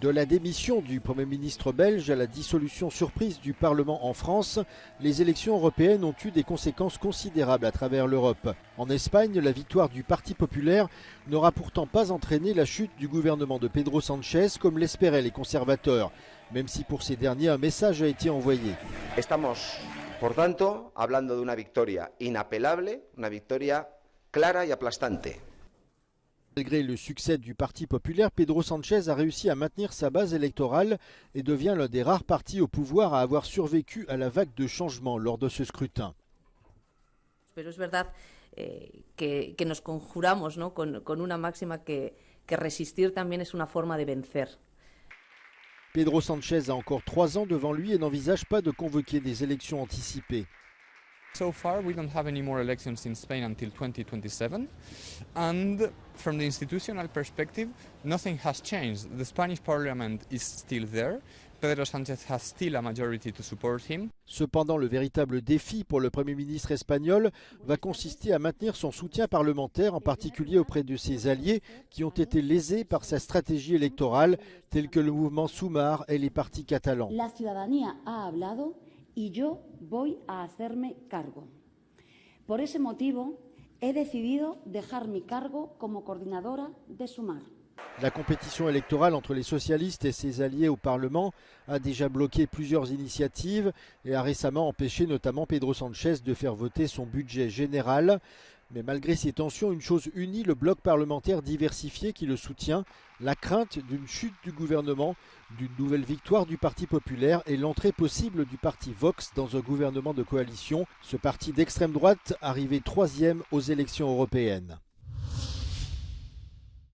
De la démission du Premier ministre belge à la dissolution surprise du Parlement en France, les élections européennes ont eu des conséquences considérables à travers l'Europe. En Espagne, la victoire du Parti populaire n'aura pourtant pas entraîné la chute du gouvernement de Pedro Sánchez comme l'espéraient les conservateurs, même si pour ces derniers un message a été envoyé. Estamos, por tanto, hablando de una victoria inapelable, una victoria clara y aplastante. Malgré le succès du Parti populaire, Pedro Sánchez a réussi à maintenir sa base électorale et devient l'un des rares partis au pouvoir à avoir survécu à la vague de changements lors de ce scrutin. Pero es verdad que nos conjuramos, ¿no? con una máxima que resistir también es una forma de vencer. Pedro Sánchez a encore 3 ans devant lui et n'envisage pas de convoquer des élections anticipées. So far, we don't have any more elections in Spain until 2027, and from the institutional perspective, nothing has changed. The Spanish parliament is still there. Pedro Sánchez has still a majority to support him. Cependant, le véritable défi pour le Premier ministre espagnol va consister à maintenir son soutien parlementaire, en particulier auprès de ses alliés qui ont été lésés par sa stratégie électorale, tels que le mouvement Sumar et les partis catalans. La ciudadanía ha hablado y yo voy a hacerme cargo. Por ese motivo, he decidido dejar mi cargo como coordinadora de Sumar. La compétition électorale entre les socialistes et ses alliés au Parlement a déjà bloqué plusieurs initiatives et a récemment empêché notamment Pedro Sánchez de faire voter son budget général. Mais malgré ces tensions, une chose unit le bloc parlementaire diversifié qui le soutient, la crainte d'une chute du gouvernement, d'une nouvelle victoire du Parti populaire et l'entrée possible du parti Vox dans un gouvernement de coalition, ce parti d'extrême droite arrivé 3e aux élections européennes.